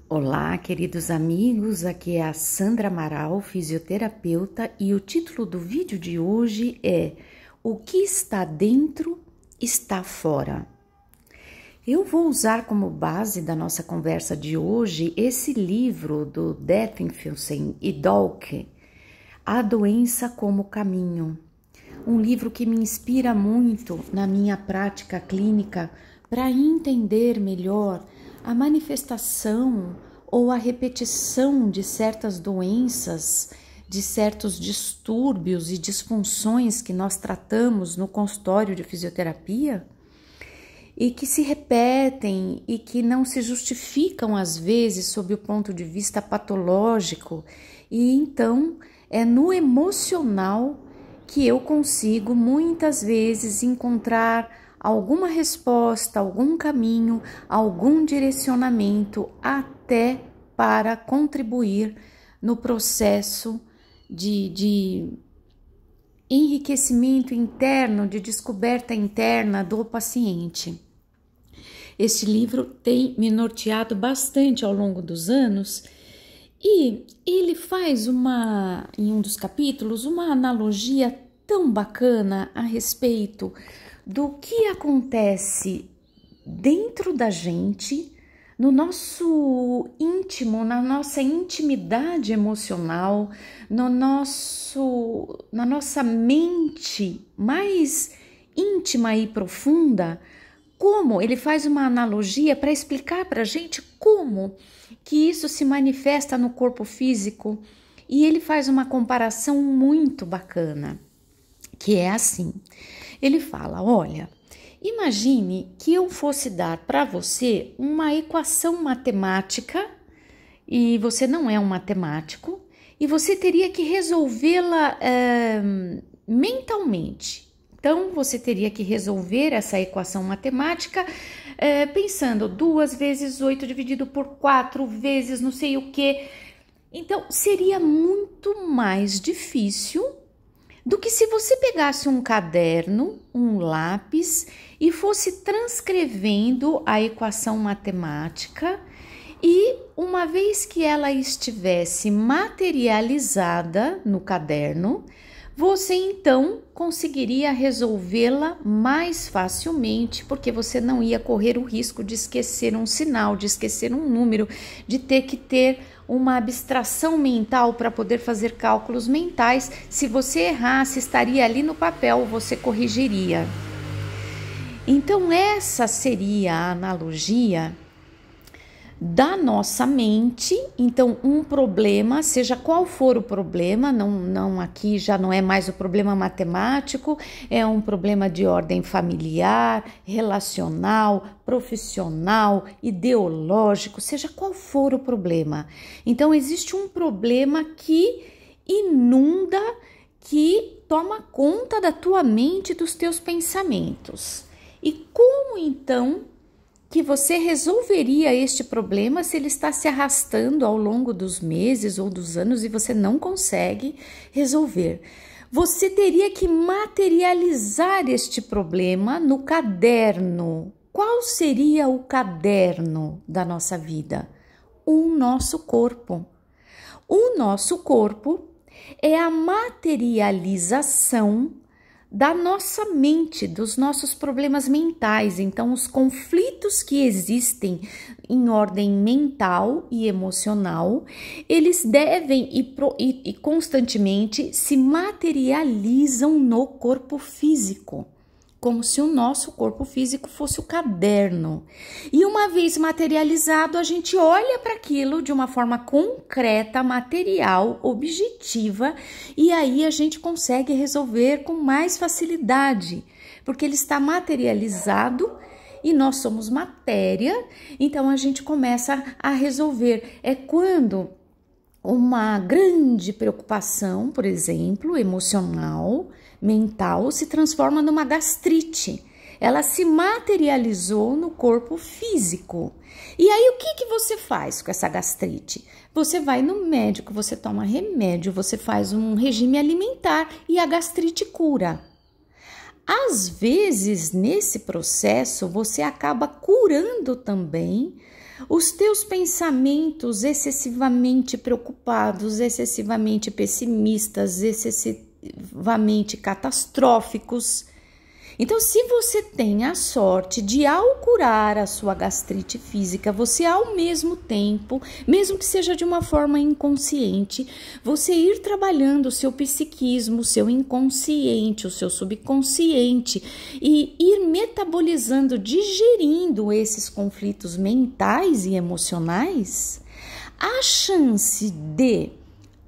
Olá, queridos amigos, aqui é a Sandra Amaral, fisioterapeuta, e o título do vídeo de hoje é O que está dentro está fora. Eu vou usar como base da nossa conversa de hoje esse livro do Dettenfelsen e Dolke, A Doença como Caminho. Um livro que me inspira muito na minha prática clínica para entender melhor a manifestação ou a repetição de certas doenças, de certos distúrbios e disfunções que nós tratamos no consultório de fisioterapia e que se repetem e que não se justificam às vezes sob o ponto de vista patológico, e então é no emocional que eu consigo muitas vezes encontrar alguma resposta, algum caminho, algum direcionamento até para contribuir no processo de enriquecimento interno, de descoberta interna do paciente. Este livro tem me norteado bastante ao longo dos anos e ele faz em um dos capítulos, uma analogia tão bacana a respeito do que acontece dentro da gente, no nosso íntimo, na nossa intimidade emocional, na nossa mente mais íntima e profunda. Como ele faz uma analogia para explicar para a gente como que isso se manifesta no corpo físico, e ele faz uma comparação muito bacana, que é assim. Ele fala, olha, imagine que eu fosse dar para você uma equação matemática e você não é um matemático e você teria que resolvê-la mentalmente. Então, você teria que resolver essa equação matemática pensando 2 vezes 8 dividido por 4 vezes não sei o que. Então, seria muito mais difícil do que se você pegasse um caderno, um lápis e fosse transcrevendo a equação matemática, e uma vez que ela estivesse materializada no caderno, você então conseguiria resolvê-la mais facilmente, porque você não ia correr o risco de esquecer um sinal, de esquecer um número, de ter que ter uma abstração mental para poder fazer cálculos mentais. Se você errasse, estaria ali no papel, você corrigiria. Então, essa seria a analogia da nossa mente. Então, um problema, seja qual for o problema, não aqui já não é mais o problema matemático, é um problema de ordem familiar, relacional, profissional, ideológico, seja qual for o problema. Então, existe um problema que inunda, que toma conta da tua mente e dos teus pensamentos. E como então que você resolveria este problema se ele está se arrastando ao longo dos meses ou dos anos e você não consegue resolver? Você teria que materializar este problema no caderno. Qual seria o caderno da nossa vida? O nosso corpo. O nosso corpo é a materialização da nossa mente, dos nossos problemas mentais. Então, os conflitos que existem em ordem mental e emocional, eles devem e constantemente se materializam no corpo físico, como se o nosso corpo físico fosse o caderno. E uma vez materializado, a gente olha para aquilo de uma forma concreta, material, objetiva, e aí a gente consegue resolver com mais facilidade, porque ele está materializado e nós somos matéria, então a gente começa a resolver. É quando uma grande preocupação, por exemplo, emocional, mental, se transforma numa gastrite. Ela se materializou no corpo físico. E aí, o que você faz com essa gastrite? Você vai no médico, você toma remédio, você faz um regime alimentar e a gastrite cura. Às vezes, nesse processo, você acaba curando também Os teus pensamentos excessivamente preocupados, excessivamente pessimistas, excessivamente catastróficos. Então, se você tem a sorte de, ao curar a sua gastrite física, você ao mesmo tempo, mesmo que seja de uma forma inconsciente, você ir trabalhando o seu psiquismo, o seu inconsciente, o seu subconsciente e ir metabolizando, digerindo esses conflitos mentais e emocionais, a chance de,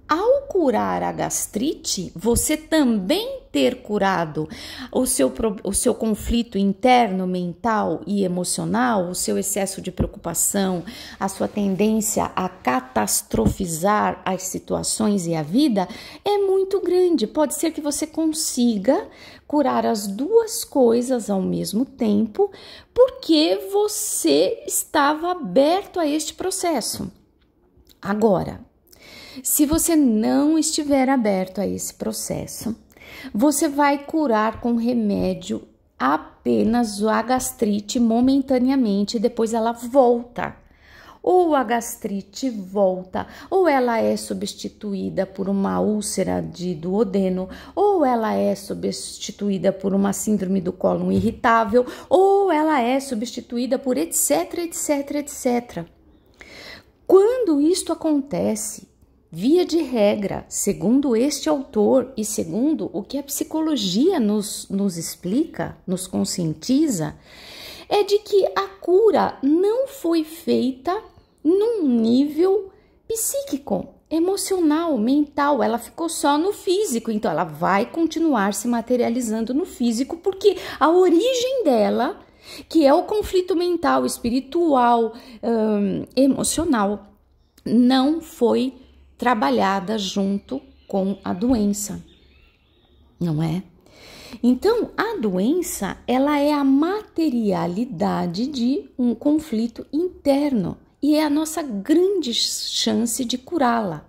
ao curar a gastrite, você também ter curado o seu conflito interno, mental e emocional, o seu excesso de preocupação, a sua tendência a catastrofizar as situações e a vida, é muito grande. Pode ser que você consiga curar as duas coisas ao mesmo tempo, porque você estava aberto a este processo. Agora, se você não estiver aberto a esse processo, você vai curar com remédio apenas a gastrite momentaneamente, depois ela volta. Ou a gastrite volta, ou ela é substituída por uma úlcera de duodeno, ou ela é substituída por uma síndrome do cólon irritável, ou ela é substituída por etc, etc, etc. Quando isto acontece, via de regra, segundo este autor e segundo o que a psicologia nos explica, nos conscientiza, é de que a cura não foi feita num nível psíquico, emocional, mental, ela ficou só no físico, então ela vai continuar se materializando no físico, porque a origem dela, que é o conflito mental, espiritual, emocional, não foi trabalhada junto com a doença, não é? Então, a doença, ela é a materialidade de um conflito interno e é a nossa grande chance de curá-la.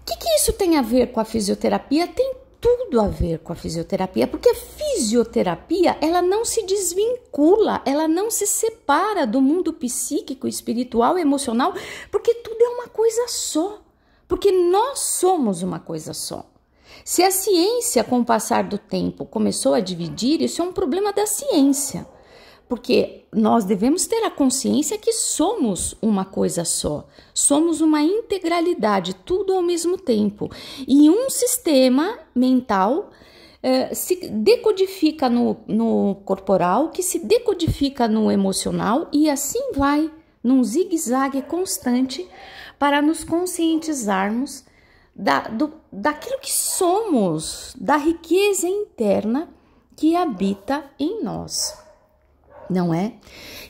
O que isso tem a ver com a fisioterapia? Tem tudo a ver com a fisioterapia, porque a fisioterapia, ela não se desvincula, ela não se separa do mundo psíquico, espiritual, emocional, porque tudo é uma coisa só, porque nós somos uma coisa só. Se a ciência, com o passar do tempo, começou a dividir, isso é um problema da ciência, porque nós devemos ter a consciência que somos uma coisa só, somos uma integralidade, tudo ao mesmo tempo. E um sistema mental se decodifica no corporal, que se decodifica no emocional e assim vai, num zigue-zague constante, para nos conscientizarmos daquilo que somos, da riqueza interna que habita em nós. Não é?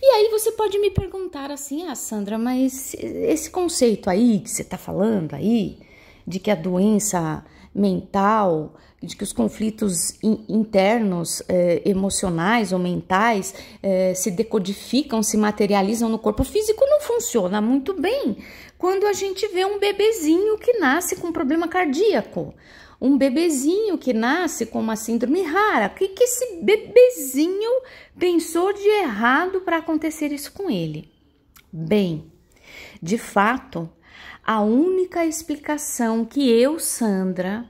E aí você pode me perguntar assim, Sandra, mas esse conceito aí que você está falando aí, de que a doença mental, de que os conflitos internos, emocionais ou mentais se decodificam, se materializam no corpo físico, não funciona muito bem quando a gente vê um bebezinho que nasce com problema cardíaco. Um bebezinho que nasce com uma síndrome rara. O que esse bebezinho pensou de errado para acontecer isso com ele? Bem, de fato, a única explicação que eu, Sandra,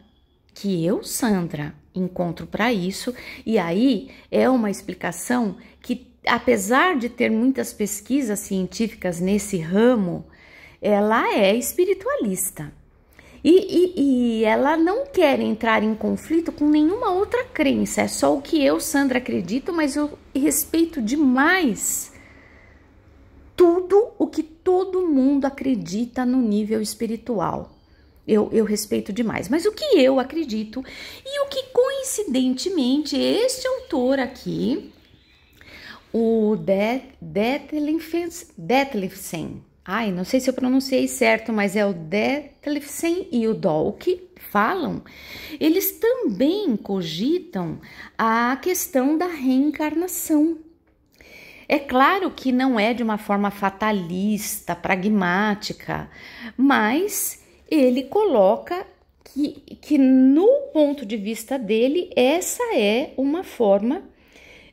encontro para isso, e aí é uma explicação que, apesar de ter muitas pesquisas científicas nesse ramo, ela é espiritualista. E ela não quer entrar em conflito com nenhuma outra crença, é só o que eu, Sandra, acredito, mas eu respeito demais tudo o que todo mundo acredita no nível espiritual. Eu respeito demais, mas o que eu acredito e o que coincidentemente este autor aqui, o Detlefsen, não sei se eu pronunciei certo, mas é o Detlefsen e o Dolk falam, eles também cogitam a questão da reencarnação. É claro que não é de uma forma fatalista, pragmática, mas ele coloca que no ponto de vista dele, essa é uma forma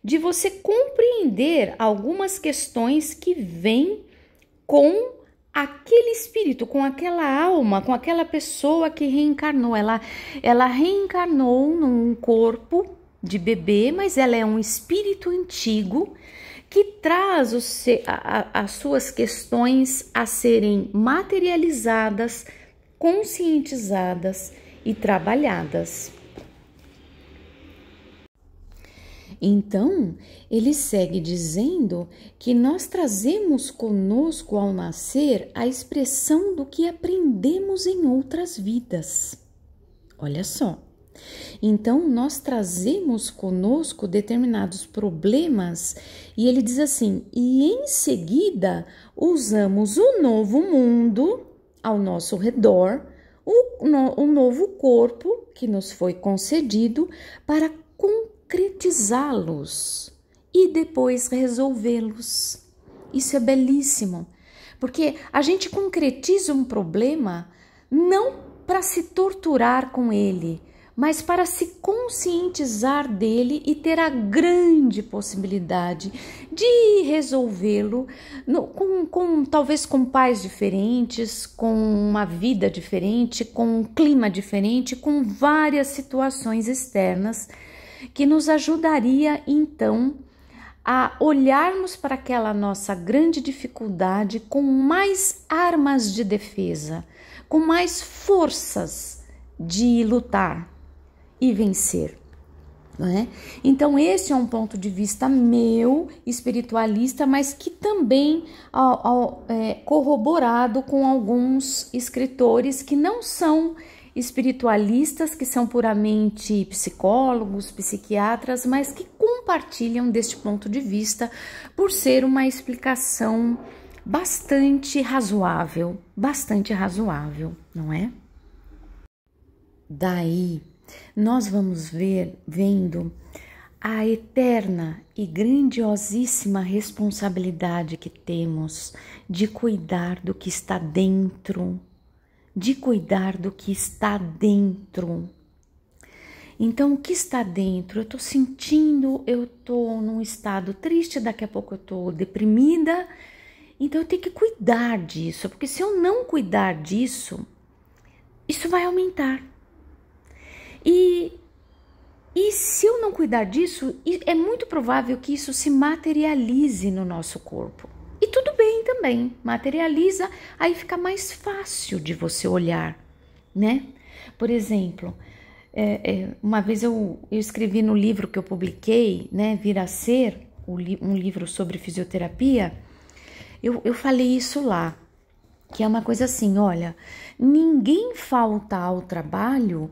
de você compreender algumas questões que vêm com aquele espírito, com aquela alma, com aquela pessoa que reencarnou. Ela reencarnou num corpo de bebê, mas ela é um espírito antigo que traz as suas questões a serem materializadas, conscientizadas e trabalhadas. Então, ele segue dizendo que nós trazemos conosco ao nascer a expressão do que aprendemos em outras vidas. Olha só. Então, nós trazemos conosco determinados problemas e ele diz assim, e em seguida usamos o novo mundo ao nosso redor, o novo corpo que nos foi concedido para concretizá-los e depois resolvê-los. Isso é belíssimo, porque a gente concretiza um problema não para se torturar com ele, mas para se conscientizar dele e ter a grande possibilidade de resolvê-lo talvez com pais diferentes, com uma vida diferente, com um clima diferente, com várias situações externas que nos ajudaria então a olharmos para aquela nossa grande dificuldade com mais armas de defesa, com mais forças de lutar e vencer, não é? Então esse é um ponto de vista meu, espiritualista, mas que também é corroborado com alguns escritores que não são espiritualistas, que são puramente psicólogos, psiquiatras, mas que compartilham deste ponto de vista por ser uma explicação bastante razoável, não é? Daí nós vamos vendo a eterna e grandiosíssima responsabilidade que temos de cuidar do que está dentro, Então, o que está dentro? Eu estou sentindo, eu estou num estado triste, daqui a pouco eu estou deprimida, então eu tenho que cuidar disso, porque se eu não cuidar disso, isso vai aumentar. E se eu não cuidar disso, é muito provável que isso se materialize no nosso corpo. E tudo bem também, materializa, aí fica mais fácil de você olhar, né? Por exemplo, uma vez eu escrevi no livro que eu publiquei, né, Vir a Ser, um livro sobre fisioterapia, eu falei isso lá, que é uma coisa assim, olha, ninguém falta ao trabalho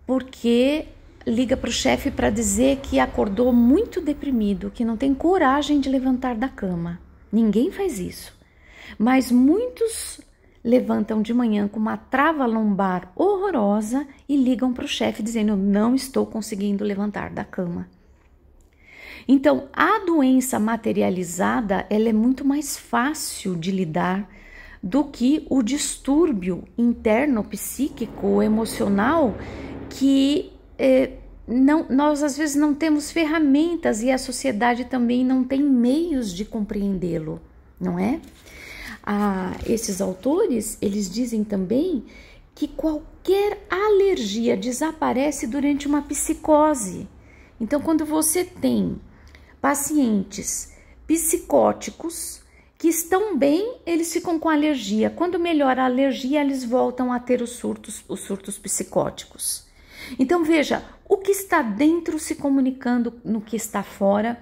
porque liga para o chefe para dizer que acordou muito deprimido, que não tem coragem de levantar da cama. Ninguém faz isso. Mas muitos levantam de manhã com uma trava lombar horrorosa e ligam para o chefe dizendo, não estou conseguindo levantar da cama. Então, a doença materializada, ela é muito mais fácil de lidar do que o distúrbio interno, psíquico, emocional, que nós às vezes não temos ferramentas e a sociedade também não tem meios de compreendê-lo, não é? Esses autores, eles dizem também que qualquer alergia desaparece durante uma psicose. Então, quando você tem pacientes psicóticos que estão bem, eles ficam com alergia. Quando melhora a alergia, eles voltam a ter os surtos psicóticos. Então, veja, o que está dentro se comunicando no que está fora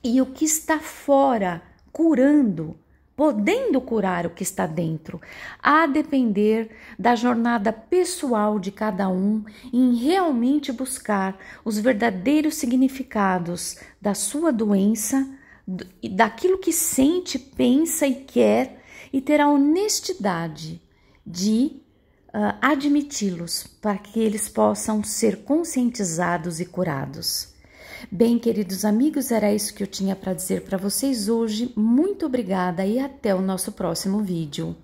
e o que está fora curando, podendo curar o que está dentro, a depender da jornada pessoal de cada um em realmente buscar os verdadeiros significados da sua doença, daquilo que sente, pensa e quer, e ter a honestidade de admiti-los para que eles possam ser conscientizados e curados. Bem, queridos amigos, era isso que eu tinha para dizer para vocês hoje. Muito obrigada e até o nosso próximo vídeo.